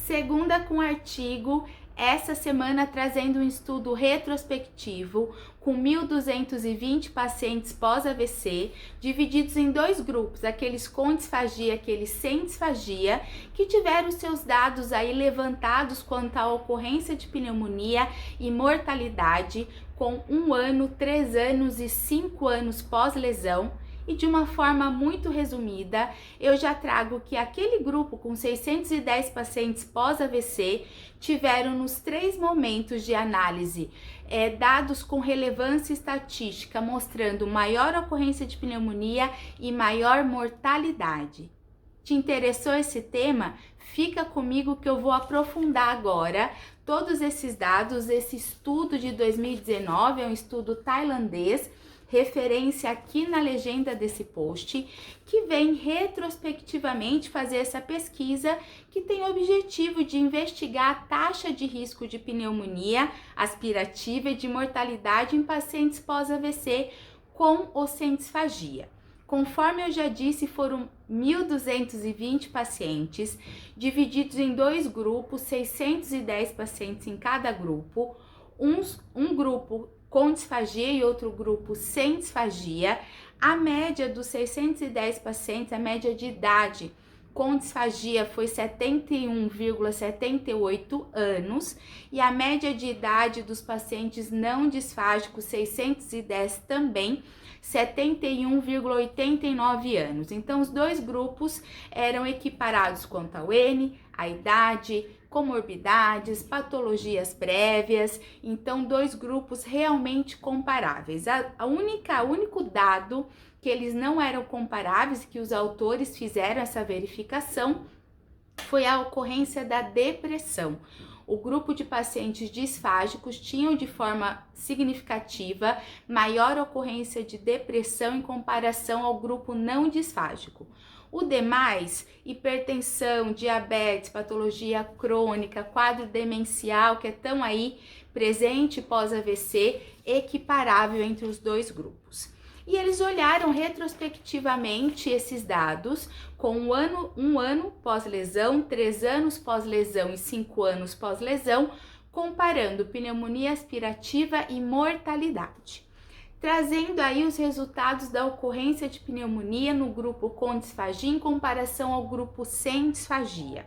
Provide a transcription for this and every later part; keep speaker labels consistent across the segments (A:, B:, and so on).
A: Segunda com artigo, essa semana trazendo um estudo retrospectivo com 1.220 pacientes pós-AVC, divididos em dois grupos, aqueles com disfagia e aqueles sem disfagia, que tiveram seus dados aí levantados quanto à ocorrência de pneumonia e mortalidade com 1 ano, 3 anos e 5 anos pós-lesão. E de uma forma muito resumida, eu já trago que aquele grupo com 610 pacientes pós-AVC tiveram nos 3 momentos de análise dados com relevância estatística, mostrando maior ocorrência de pneumonia e maior mortalidade. Te interessou esse tema? Fica comigo que eu vou aprofundar agora todos esses dados. Esse estudo de 2019 é um estudo tailandês, referência aqui na legenda desse post, que vem retrospectivamente fazer essa pesquisa que tem o objetivo de investigar a taxa de risco de pneumonia aspirativa e de mortalidade em pacientes pós-AVC com ou sem disfagia. Conforme eu já disse, foram 1.220 pacientes, divididos em dois grupos, 610 pacientes em cada grupo, um grupo com disfagia e outro grupo sem disfagia. A média dos 610 pacientes, a média de idade com disfagia foi 71,78 anos e a média de idade dos pacientes não disfágicos, 610 também, 71,89 anos. Então, os dois grupos eram equiparados quanto ao N, a idade, comorbidades, patologias prévias, então dois grupos realmente comparáveis. O único dado que eles não eram comparáveis, que os autores fizeram essa verificação, foi a ocorrência da depressão. O grupo de pacientes disfágicos tinham de forma significativa maior ocorrência de depressão em comparação ao grupo não disfágico. O demais, hipertensão, diabetes, patologia crônica, quadro demencial, que é tão aí presente pós-AVC, equiparável entre os dois grupos. E eles olharam retrospectivamente esses dados com um ano pós-lesão, 3 anos pós-lesão e 5 anos pós-lesão, comparando pneumonia aspirativa e mortalidade, trazendo aí os resultados da ocorrência de pneumonia no grupo com disfagia em comparação ao grupo sem disfagia.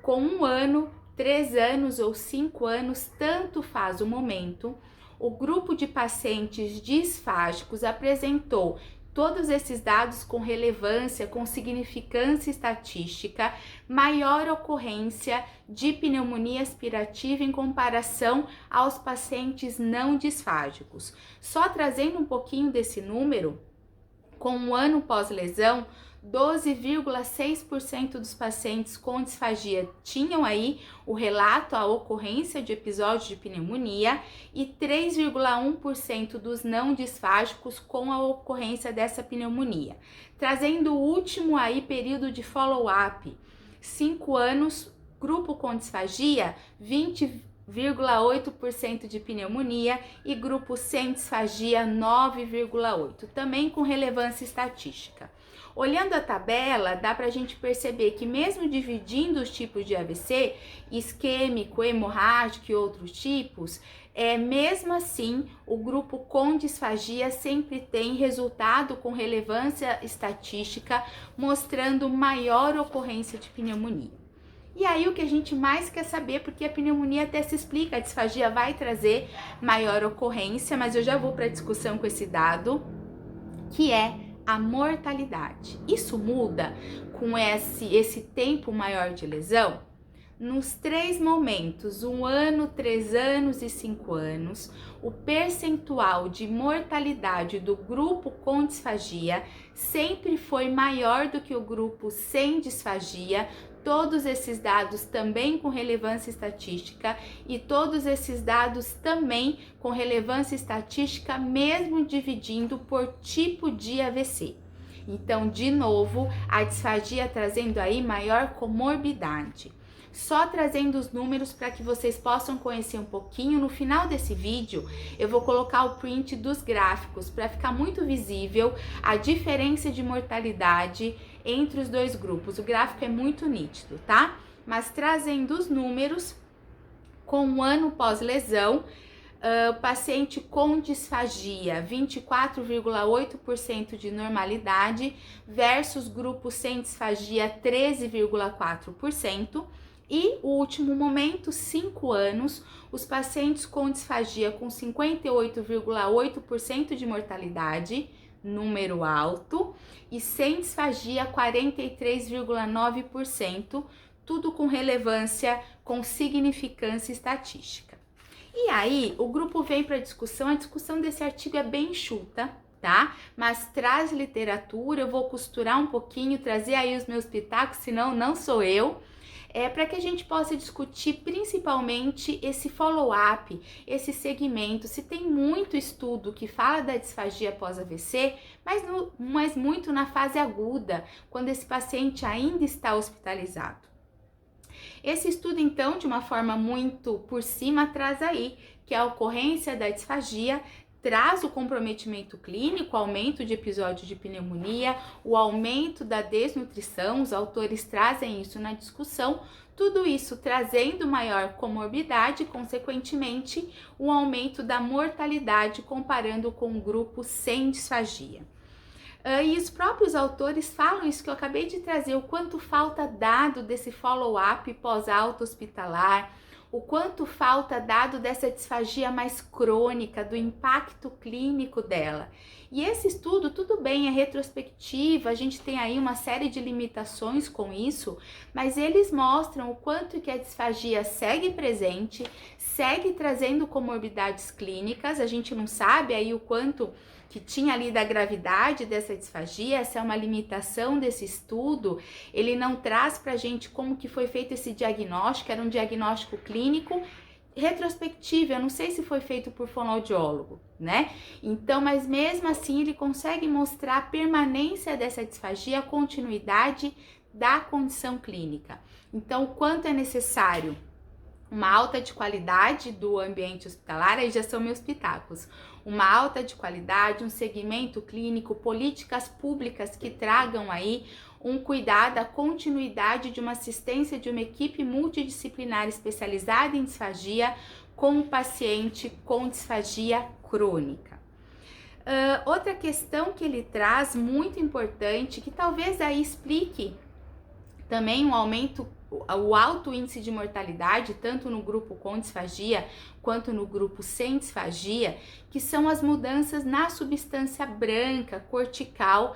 A: Com 1 ano, 3 anos ou 5 anos, tanto faz o momento, o grupo de pacientes disfágicos apresentou todos esses dados com relevância, com significância estatística, maior ocorrência de pneumonia aspirativa em comparação aos pacientes não disfágicos. Só trazendo um pouquinho desse número, com 1 ano pós-lesão, 12,6% dos pacientes com disfagia tinham aí o relato, a ocorrência de episódio de pneumonia e 3,1% dos não disfágicos com a ocorrência dessa pneumonia. Trazendo o último aí período de follow-up, 5 anos, grupo com disfagia, 20,8% de pneumonia e grupo sem disfagia 9,8%, também com relevância estatística. Olhando a tabela, dá para a gente perceber que mesmo dividindo os tipos de AVC, isquêmico, hemorrágico e outros tipos, mesmo assim, o grupo com disfagia sempre tem resultado com relevância estatística, mostrando maior ocorrência de pneumonia. E aí o que a gente mais quer saber, porque a pneumonia até se explica, a disfagia vai trazer maior ocorrência, mas eu já vou para a discussão com esse dado, que é a mortalidade. Isso muda com esse tempo maior de lesão? Nos 3 momentos, 1 ano, 3 anos e 5 anos, o percentual de mortalidade do grupo com disfagia sempre foi maior do que o grupo sem disfagia. Todos esses dados também com relevância estatística e todos esses dados também com relevância estatística mesmo dividindo por tipo de AVC. Então, de novo, a disfagia trazendo aí maior comorbidade. Só trazendo os números para que vocês possam conhecer um pouquinho. No final desse vídeo, eu vou colocar o print dos gráficos para ficar muito visível a diferença de mortalidade entre os dois grupos. O gráfico é muito nítido, tá? mas trazendo os números com um ano pós-lesão, paciente com disfagia, 24,8% de normalidade versus grupo sem disfagia, 13,4%. E o último momento, 5 anos, os pacientes com disfagia com 58,8% de mortalidade, número alto, e sem disfagia, 43,9%, tudo com relevância, com significância estatística. E aí, o grupo vem para a discussão desse artigo é bem enxuta, tá? Mas traz literatura, eu vou costurar um pouquinho, trazer aí os meus pitacos, senão não sou eu, para que a gente possa discutir principalmente esse follow-up, esse segmento. Se tem muito estudo que fala da disfagia pós-AVC, mas muito na fase aguda, quando esse paciente ainda está hospitalizado. Esse estudo, então, de uma forma muito por cima, traz aí que a ocorrência da disfagia traz o comprometimento clínico, aumento de episódio de pneumonia, o aumento da desnutrição, os autores trazem isso na discussão, tudo isso trazendo maior comorbidade, consequentemente, um aumento da mortalidade comparando com o grupo sem disfagia. E os próprios autores falam isso que eu acabei de trazer, o quanto falta dado desse follow-up pós-alta hospitalar, o quanto falta dado dessa disfagia mais crônica, do impacto clínico dela. E esse estudo, tudo bem, é retrospectiva, a gente tem aí uma série de limitações com isso, mas eles mostram o quanto que a disfagia segue presente, segue trazendo comorbidades clínicas, a gente não sabe aí o quanto que tinha ali da gravidade dessa disfagia, essa é uma limitação desse estudo, ele não traz pra gente como que foi feito esse diagnóstico, era um diagnóstico clínico retrospectivo, eu não sei se foi feito por fonoaudiólogo, né? Então, mas mesmo assim ele consegue mostrar a permanência dessa disfagia, a continuidade da condição clínica. Então, o quanto é necessário uma alta de qualidade do ambiente hospitalar, aí já são meus pitacos, uma alta de qualidade, um segmento clínico, políticas públicas que tragam aí um cuidado, a continuidade de uma assistência de uma equipe multidisciplinar especializada em disfagia com o paciente com disfagia crônica. Outra questão que ele traz muito importante, que talvez aí explique também um aumento, o alto índice de mortalidade, tanto no grupo com disfagia quanto no grupo sem disfagia, que são as mudanças na substância branca, cortical,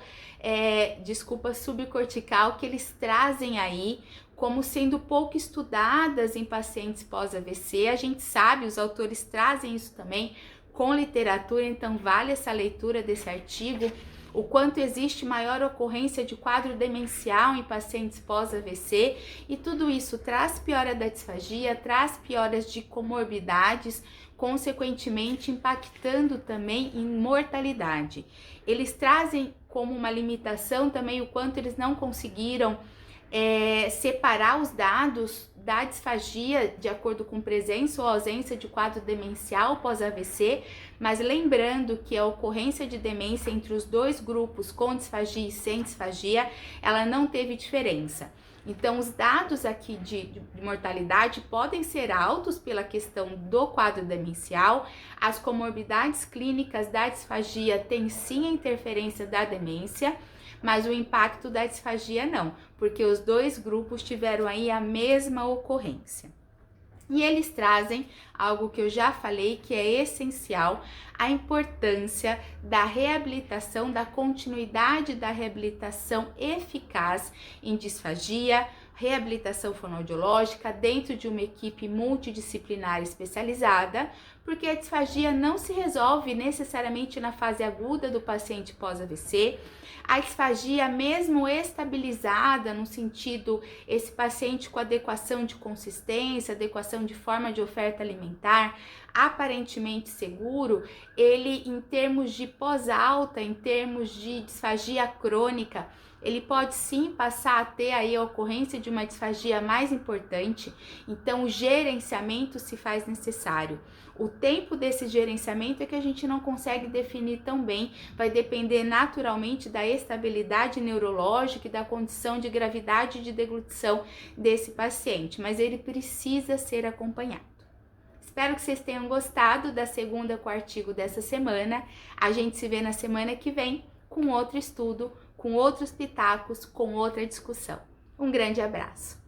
A: subcortical, que eles trazem aí como sendo pouco estudadas em pacientes pós-AVC. A gente sabe, os autores trazem isso também com literatura, então vale essa leitura desse artigo, o quanto existe maior ocorrência de quadro demencial em pacientes pós-AVC, e tudo isso traz piora da disfagia, traz pioras de comorbidades, consequentemente impactando também em mortalidade. Eles trazem como uma limitação também o quanto eles não conseguiram separar os dados da disfagia de acordo com presença ou ausência de quadro demencial pós-AVC, mas lembrando que a ocorrência de demência entre os dois grupos com disfagia e sem disfagia, ela não teve diferença. Então, os dados aqui de mortalidade podem ser altos pela questão do quadro demencial, as comorbidades clínicas da disfagia têm sim a interferência da demência, mas o impacto da disfagia não, porque os dois grupos tiveram aí a mesma ocorrência. E eles trazem algo que eu já falei que é essencial, a importância da reabilitação, da continuidade da reabilitação eficaz em disfagia, reabilitação fonoaudiológica dentro de uma equipe multidisciplinar especializada, porque a disfagia não se resolve necessariamente na fase aguda do paciente pós-AVC. A disfagia, mesmo estabilizada, no sentido, esse paciente com adequação de consistência, adequação de forma de oferta alimentar, aparentemente seguro, ele, em termos de pós-alta, em termos de disfagia crônica, ele pode sim passar a ter aí a ocorrência de uma disfagia mais importante, então o gerenciamento se faz necessário. O tempo desse gerenciamento é que a gente não consegue definir tão bem, vai depender naturalmente da estabilidade neurológica e da condição de gravidade de deglutição desse paciente, mas ele precisa ser acompanhado. Espero que vocês tenham gostado da segunda com o artigo dessa semana. A gente se vê na semana que vem com outro estudo, com outros pitacos, com outra discussão. Um grande abraço!